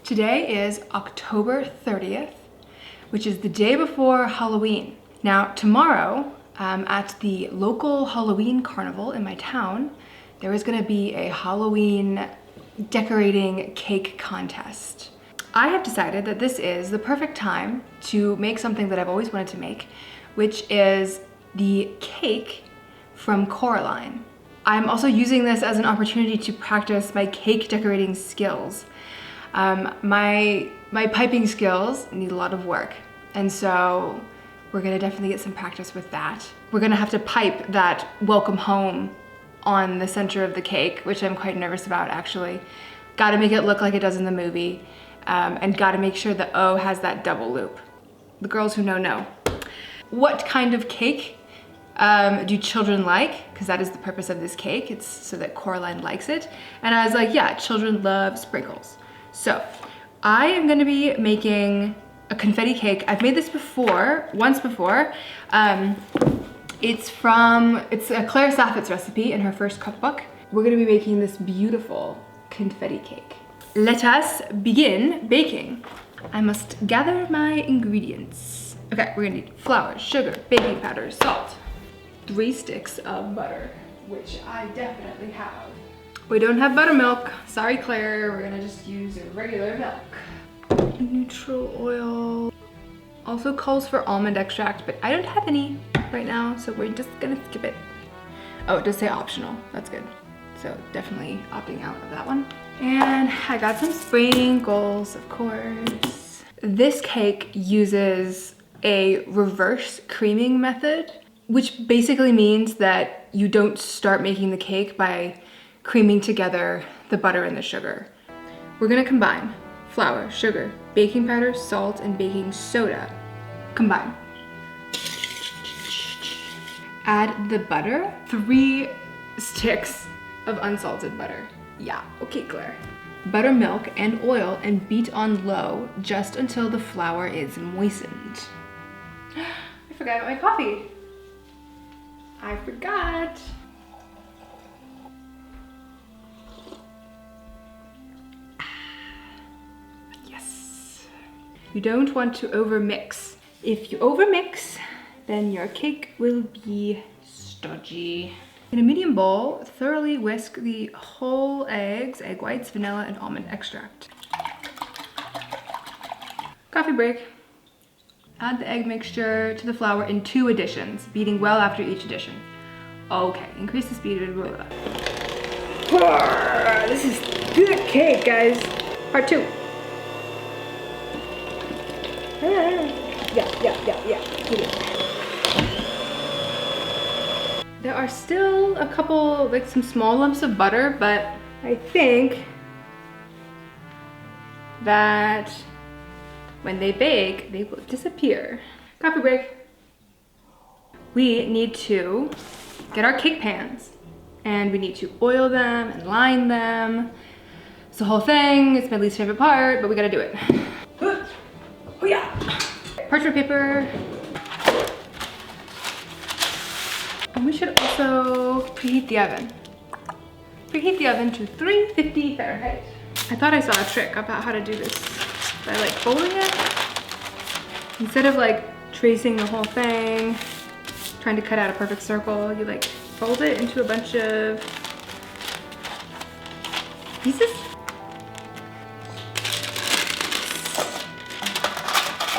Today is October 30th, which is the day before Halloween. Now, tomorrow, at the local Halloween carnival in my town, there is gonna be a Halloween decorating cake contest. I have decided that this is the perfect time to make something that I've always wanted to make, which is the cake from Coraline. I'm also using this as an opportunity to practice my cake decorating skills. My piping skills need a lot of work, and so we're gonna definitely get some practice with that. We're gonna have to pipe that welcome home on the center of the cake, which I'm quite nervous about actually. Gotta make it look like it does in the movie, and gotta make sure the O has that double loop. The girls who know. What kind of cake do children like? Because that is the purpose of this cake. It's so that Coraline likes it. And I was like, yeah, children love sprinkles. So I am gonna be making a confetti cake. I've made this once before. It's a Claire Saffitz recipe in her first cookbook. We're gonna be making this beautiful confetti cake. Let us begin baking. I must gather my ingredients. Okay, we're gonna need flour, sugar, baking powder, salt, 3 sticks of butter, which I definitely have. We don't have buttermilk. Sorry, Claire. We're gonna just use regular milk. Neutral oil. Also calls for almond extract, but I don't have any right now, so we're just gonna skip it. Oh, it does say optional. That's good. So definitely opting out of that one. And I got some sprinkles, of course. This cake uses a reverse creaming method, which basically means that you don't start making the cake by creaming together the butter and the sugar. We're gonna combine flour, sugar, baking powder, salt, and baking soda. Combine. Add the butter, 3 sticks of unsalted butter. Yeah, okay, Claire. Buttermilk and oil and beat on low just until the flour is moistened. I forgot about my coffee. I forgot. Yes. You don't want to overmix. If you overmix, then your cake will be stodgy. In a medium bowl, thoroughly whisk the whole eggs, egg whites, vanilla, and almond extract. Coffee break. Add the egg mixture to the flour in 2 additions, beating well after each addition. Okay, increase the speed. This is good cake, guys. Part 2. Yeah. There are still a couple, like some small lumps of butter, but I think that when they bake, they will disappear. Coffee break. We need to get our cake pans and we need to oil them and line them. It's the whole thing. It's my least favorite part, but we gotta do it. Oh yeah. Parchment paper. And we should also preheat the oven. Preheat the oven to 350 Fahrenheit. I thought I saw a trick about how to do this by like folding it. Instead of like tracing the whole thing, trying to cut out a perfect circle, you like fold it into a bunch of pieces.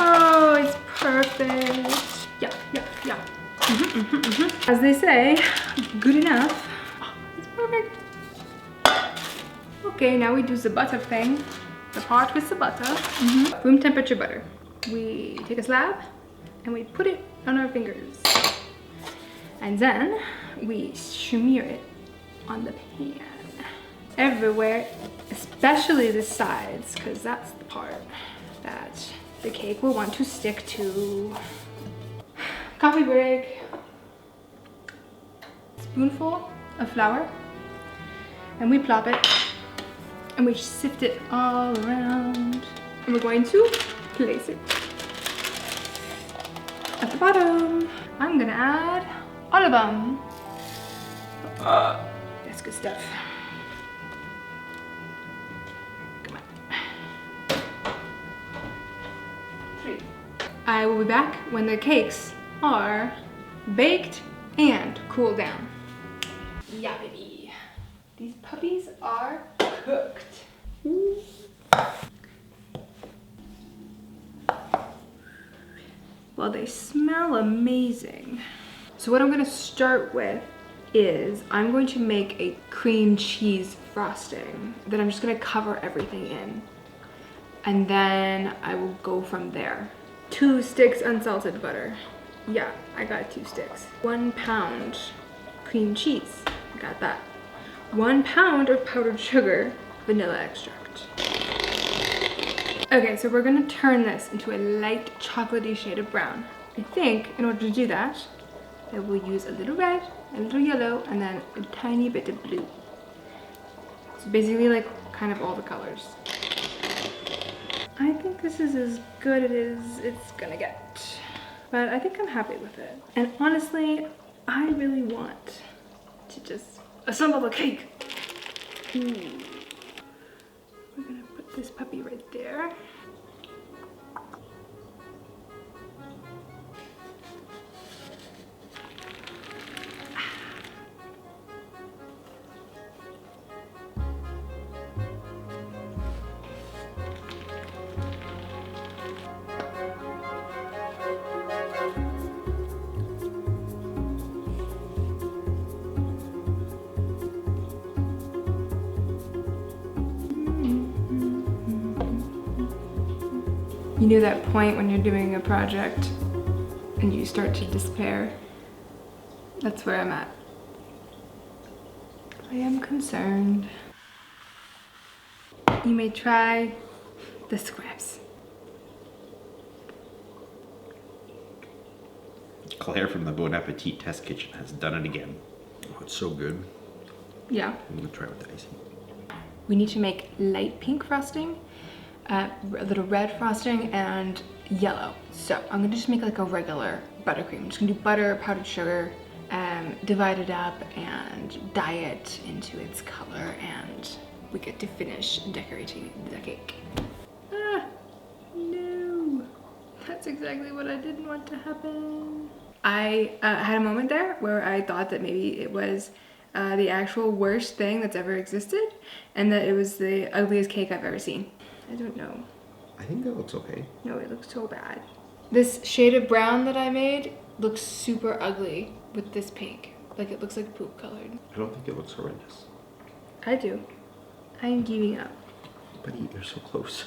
Oh, it's perfect. Yeah. As they say, good enough. Oh, it's perfect. Okay, now we do the butter thing. The part with the butter. Room temperature butter. We take a slab and we put it on our fingers. And then we smear it on the pan. Everywhere, especially the sides, because that's the part that the cake will want to stick to. Coffee break. Spoonful of flour. And we plop it. And we sift it all around. And we're going to place it at the bottom. I'm gonna add all of them. That's good stuff. Come on. treat. I will be back when the cakes are baked and cooled down. Yeah, baby. These puppies are cooked. Well, they smell amazing. So what I'm gonna start with is I'm going to make a cream cheese frosting that I'm just gonna cover everything in. And then I will go from there. 2 sticks unsalted butter. Yeah, I got 2 sticks. 1 pound cream cheese. Got that. 1 pound of powdered sugar, vanilla extract. Okay, so we're gonna turn this into a light chocolatey shade of brown. I think in order to do that, I will use a little red, a little yellow, and then a tiny bit of blue. So basically like kind of all the colors. I think this is as good as it's gonna get. But I think I'm happy with it. And honestly, I really want to just assemble the cake. We're gonna put this puppy right there. You know that point when you're doing a project and you start to despair? That's where I'm at. I am concerned. You may try the scraps. Claire from the Bon Appetit Test Kitchen has done it again. Oh, it's so good. Yeah. I'm gonna try with the icing. We need to make light pink frosting, a little red frosting, and yellow. So I'm gonna just make like a regular buttercream. I'm just gonna do butter, powdered sugar, divide it up and dye it into its color, and we get to finish decorating the cake. Ah, no. That's exactly what I didn't want to happen. I had a moment there where I thought that maybe it was the actual worst thing that's ever existed, and that it was the ugliest cake I've ever seen. I don't know. I think that looks okay. No, it looks so bad. This shade of brown that I made looks super ugly with this pink. Like it looks like poop colored. I don't think it looks horrendous. I do. I am giving up. Buddy, you're so close.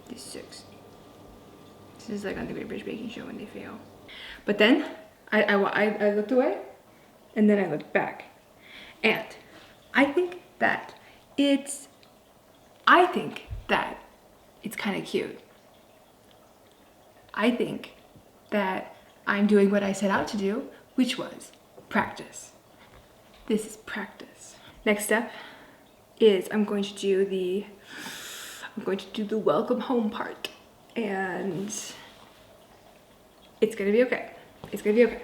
This sucks. This is like on the Great British Baking Show when they fail. But then I looked away, and then I looked back. And I think that it's kind of cute. I think that I'm doing what I set out to do, which was practice. This is practice. Next step is I'm going to do the welcome home part, and it's gonna be okay. It's gonna be okay.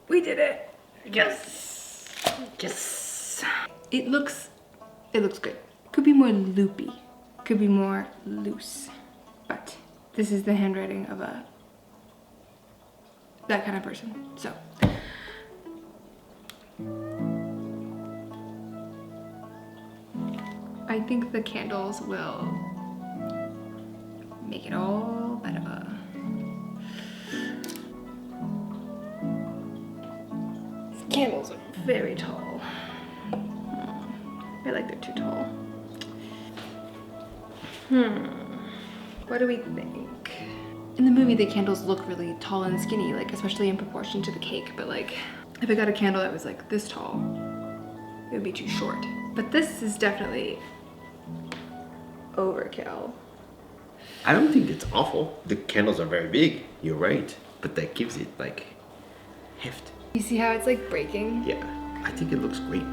We did it. Yes. Yes. It looks good. Could be more loopy. Could be more loose. But this is the handwriting of that kind of person. So I think the candles will make it all better. These candles are very tall. I feel like they're too tall. What do we think? In the movie, the candles look really tall and skinny, like especially in proportion to the cake, but like if I got a candle that was like this tall, it would be too short. But this is definitely overkill. I don't think it's awful. The candles are very big, you're right. But that gives it like heft. You see how it's like breaking? Yeah, I think it looks great.